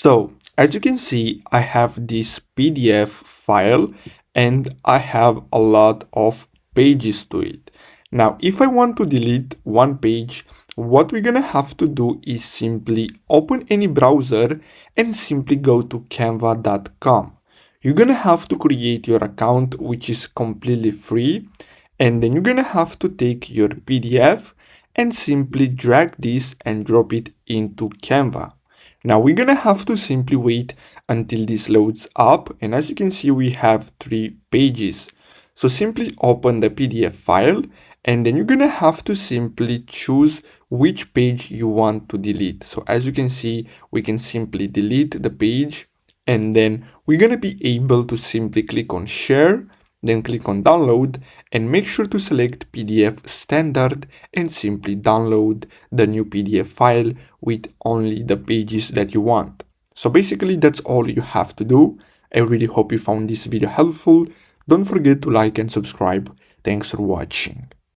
So as you can see, I have this PDF file and I have a lot of pages to it. Now, if I want to delete one page, what we're gonna have to do is simply open any browser and simply go to canva.com. You're gonna have to create your account, which is completely free, and then you're gonna have to take your PDF and simply drag this and drop it into Canva. Now we're gonna have to simply wait until this loads up, and as you can see we have 3 pages. So simply open the PDF file and then you're gonna have to simply choose which page you want to delete. So as you can see, we can simply delete the page and then we're gonna be able to simply click on share, then click on download and make sure to select PDF standard and simply download the new PDF file with only the pages that you want. So basically that's all you have to do. I really hope you found this video helpful. Don't forget to like and subscribe. Thanks for watching.